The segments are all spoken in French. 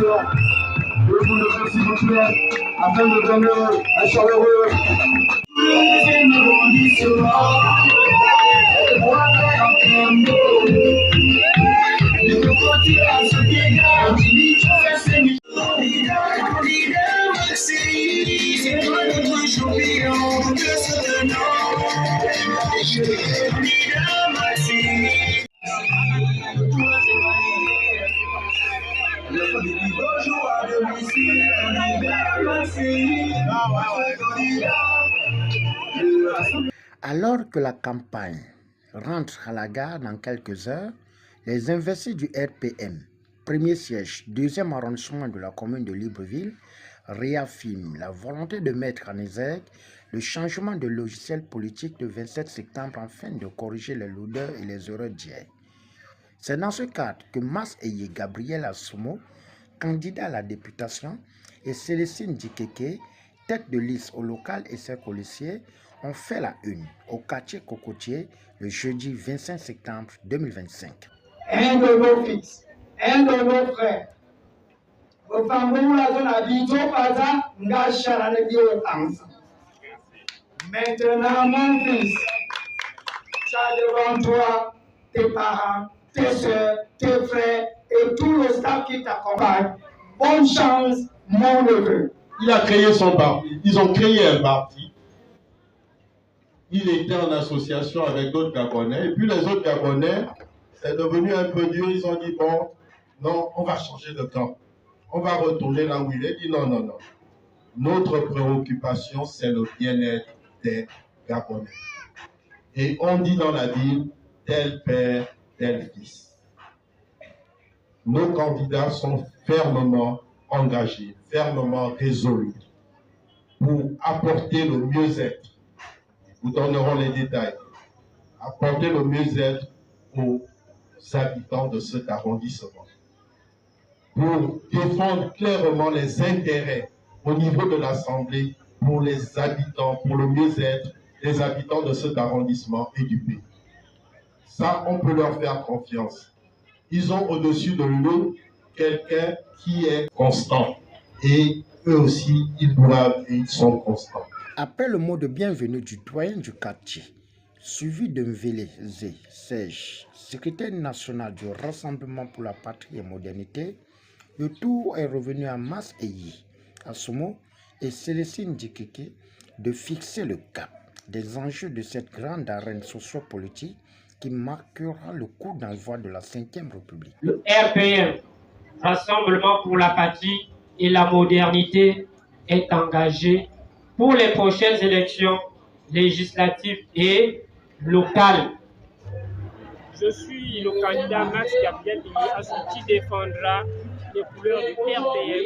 Je vous le fais s'il vous plaît, afin de donner un chaleureux. Alors que la campagne rentre à la gare dans quelques heures, les investis du RPM, premier siège, deuxième arrondissement de la commune de Libreville, réaffirment la volonté de mettre en exergue le changement de logiciel politique le 27 septembre afin de corriger les lourdeurs et les erreurs d'hier. C'est dans ce cadre que Mas Eye Gabriel Assomo, candidat à la députation, et Célestine Dikeke, tête de liste au local et ses policiers, ont fait la une au quartier Cocotier le jeudi 25 septembre 2025. Un de nos fils, un de nos frères, maintenant mon fils, tu as devant toi tes parents, tes soeurs, tes frères et tout le staff qui t'accompagne. Bonne chance, mon neveu. Il a créé son parti. Ils ont créé un parti. Il était en association avec d'autres Gabonais. Et puis les autres Gabonais, c'est devenu un peu dur. Ils ont dit, bon, non, on va changer de camp. On va retourner là où il est. Il dit, non, non, non. Notre préoccupation, c'est le bien-être des Gabonais. Et on dit dans la ville, tel père, tel fils. Nos candidats sont fermement engagés, fermement résolus pour apporter le mieux-être. Nous donnerons les détails. Apporter le mieux-être aux habitants de cet arrondissement. Pour défendre clairement les intérêts au niveau de l'Assemblée pour les habitants, pour le mieux-être des habitants de cet arrondissement et du pays. Ça, on peut leur faire confiance. Ils ont au-dessus de l'eau quelqu'un qui est constant. Et eux aussi, ils doivent et ils sont constants. Après le mot de bienvenue du doyen du quartier, suivi de Mvele Zé Serge, secrétaire national du Rassemblement pour la Patrie et Modernité, le tour est revenu à Mas Eye Assomo et Célestine Dikeke de fixer le cap des enjeux de cette grande arène sociopolitique qui marquera le coup d'envoi de la 5e République. Le RPM, Rassemblement pour la Patrie et la Modernité, est engagé pour les prochaines élections législatives et locales. Je suis le candidat Max Gabriel Assomo qui défendra les couleurs du RPM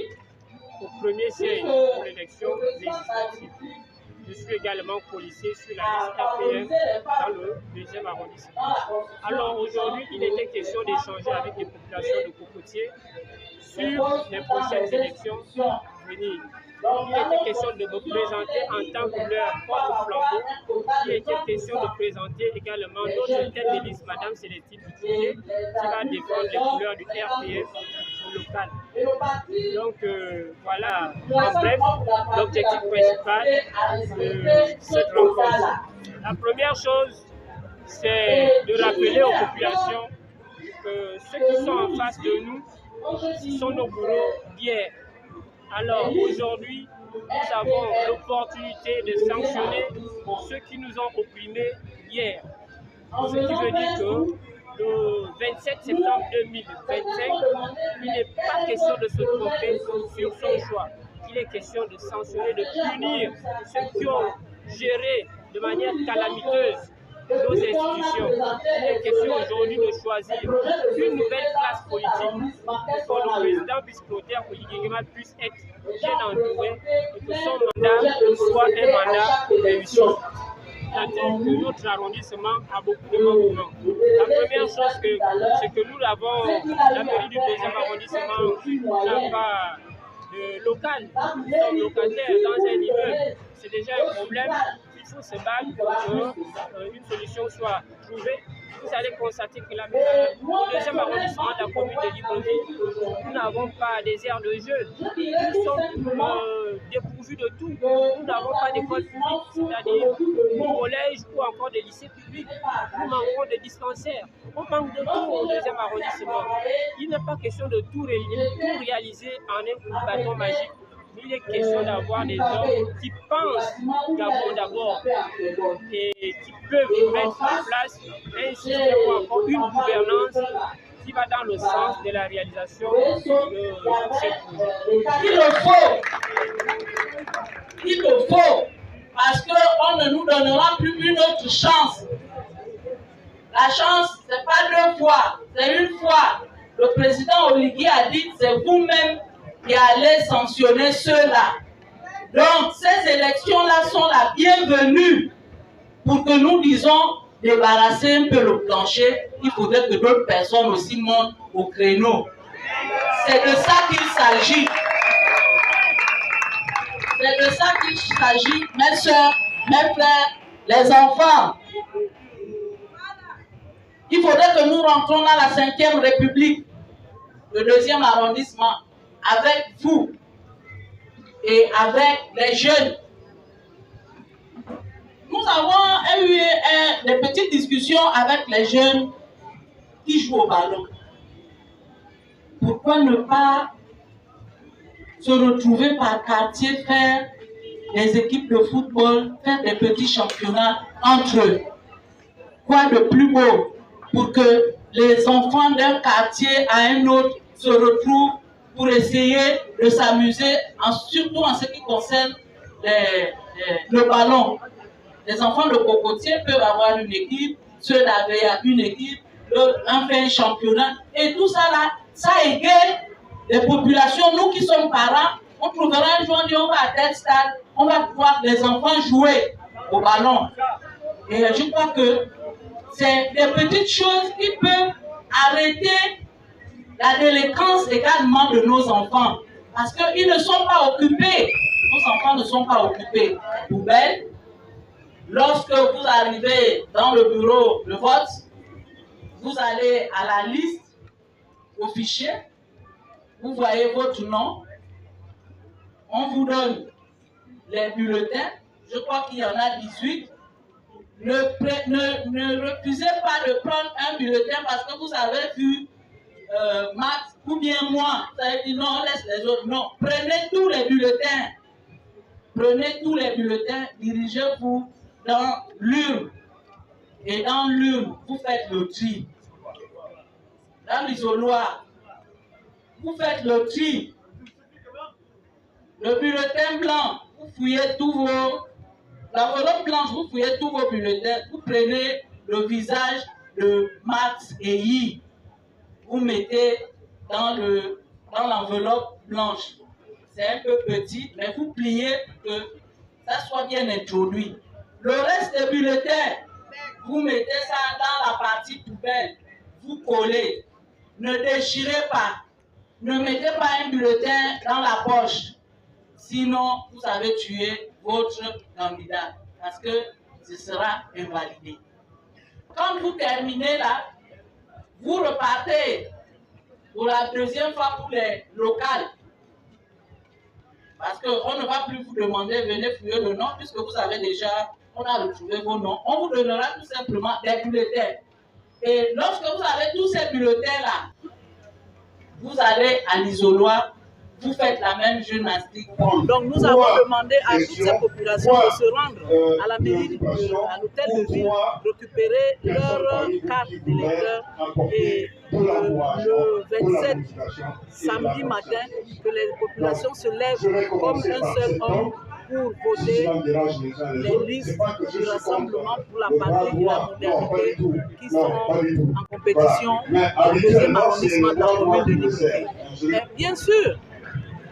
au premier siège pour l'élection législative. Je suis également policier sur la liste RPM dans le 2e arrondissement. Alors aujourd'hui, il était question d'échanger avec les populations de Cocotier sur les prochaines élections à venir. Il était question de me présenter en tant que leur porte-flambeau. Il était question de présenter également notre tête de liste, Madame Célestine Dikeke, qui va défendre les couleurs du RPM au local. Donc voilà, en bref, l'objectif principal de cette rencontre. La première chose, c'est de rappeler aux populations que ceux qui sont en face de nous, ce sont nos bourreaux d'hier. Alors aujourd'hui, nous avons l'opportunité de sanctionner ceux qui nous ont opprimés hier. Ce qui veut dire que le 27 septembre 2025, il n'est pas question de se tromper sur son choix. Il est question de sanctionner, de punir ceux qui ont géré de manière calamiteuse nos institutions. Il est question aujourd'hui de choisir une nouvelle classe politique pour que le président Bisclotaire Oligingema puisse être bien entouré et que son mandat soit un mandat réussi. Que notre arrondissement a beaucoup de manquements. La première chose, c'est que nous avons, la mairie du 2e arrondissement n'a pas de local. Nous sommes locataires dans un immeuble. C'est déjà un problème. Il faut se battre pour qu'une solution soit trouvée. vous allez constater que au deuxième arrondissement de la commune de Libreville, nous n'avons pas des aires de jeu. Nous sommes dépourvus de tout. Nous n'avons pas d'école publique, c'est-à-dire de collège ou encore de lycée public. Nous manquons de dispensaires. On manque de tout au deuxième arrondissement. Il n'est pas question de tout réaliser en un coup de bâton magique. Il est question d'avoir des hommes qui pensent Gabon d'abord et qui peuvent mettre en place un système ou encore une gouvernance qui va dans le sens de la réalisation de ces projets. Il le faut, parce qu'on ne nous donnera plus une autre chance. La chance, ce n'est pas 2 fois, c'est 1 fois. Le président Oligui a dit, c'est vous-même qui allez sanctionner ceux-là. Donc, ces élections-là sont la bienvenue pour que nous disons débarrasser un peu le plancher. Il faudrait que d'autres personnes aussi montent au créneau. C'est de ça qu'il s'agit. C'est de ça qu'il s'agit, mes soeurs, mes frères, les enfants. Il faudrait que nous rentrons dans la 5e République, le 2e arrondissement, avec vous et avec les jeunes. Nous avons eu des petites discussions avec les jeunes qui jouent au ballon. Pourquoi ne pas se retrouver par quartier, faire des équipes de football, faire des petits championnats entre eux? Quoi de plus beau pour que les enfants d'un quartier à un autre se retrouvent pour essayer de s'amuser, surtout en ce qui concerne le ballon. Les enfants de Cocotier peuvent avoir une équipe, ceux d'Aveya une équipe, un fait un championnat, et tout ça là, ça égaye les populations. Nous qui sommes parents, on trouvera un jour, on dit on va à tel stade, on va pouvoir les enfants jouer au ballon. Et je crois que c'est des petites choses qui peuvent arrêter la délinquance également de nos enfants. Parce qu'ils ne sont pas occupés. Nos enfants ne sont pas occupés. Poubelle. Lorsque vous arrivez dans le bureau de vote, vous allez à la liste, au fichier, vous voyez votre nom, on vous donne les bulletins, je crois qu'il y en a 18. Ne refusez pas de prendre un bulletin parce que vous avez vu Max ou bien moi. Vous avez dit non, on laisse les autres. Non, prenez tous les bulletins. Prenez tous les bulletins, dirigez-vous dans l'urne. Et dans l'urne, vous faites le tri. Dans l'isoloir, vous faites le tri. Le bulletin blanc, vous fouillez tous vos... L'enveloppe blanche, vous fouillez tous vos bulletins. Vous prenez le visage de Max et Yi. Vous mettez dans l'enveloppe blanche. C'est un peu petit, mais vous pliez pour que ça soit bien introduit. Le reste des bulletins, vous mettez ça dans la partie poubelle. Vous collez. Ne déchirez pas. Ne mettez pas un bulletin dans la poche. Sinon, vous avez tué votre candidat. Parce que ce sera invalidé. Quand vous terminez là, vous repartez pour la 2e fois pour les locales. Parce qu'on ne va plus vous demander, venez fouiller le nom, puisque vous avez déjà, on a retrouvé vos noms. On vous donnera tout simplement des bulletins. Et lorsque vous avez tous ces bulletins-là, vous allez à l'isoloir, vous faites la même gymnastique. Donc nous avons demandé à toutes ces populations de se rendre à la mairie, à l'hôtel de ville, récupérer leur carte d'électeur et le 27 samedi matin, que les populations se lèvent comme un seul homme pour voter les listes du Rassemblement pour la patrie et la modernité qui sont en compétition au 2e arrondissement de la commune de Libreville.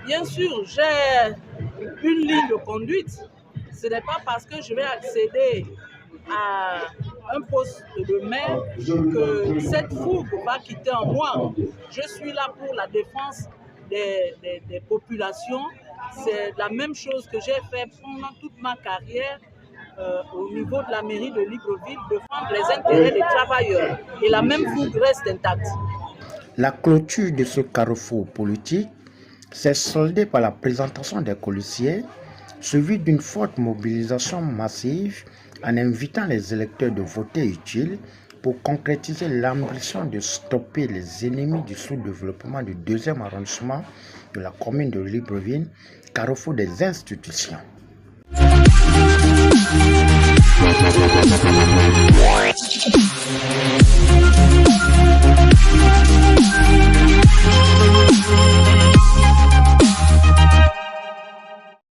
Bien sûr, j'ai une ligne de conduite. Ce n'est pas parce que je vais accéder à un poste de maire que cette fougue va quitter en moi. Je suis là pour la défense des populations. C'est la même chose que j'ai fait pendant toute ma carrière au niveau de la mairie de Libreville, défendre les intérêts des travailleurs. Et la même fougue reste intacte. La clôture de ce carrefour politique s'est soldée par la présentation des colistiers, suivie d'une forte mobilisation massive en invitant les électeurs de voter utile pour concrétiser l'ambition de stopper les ennemis du sous-développement du 2e arrondissement de la commune de Libreville, carrefour des institutions.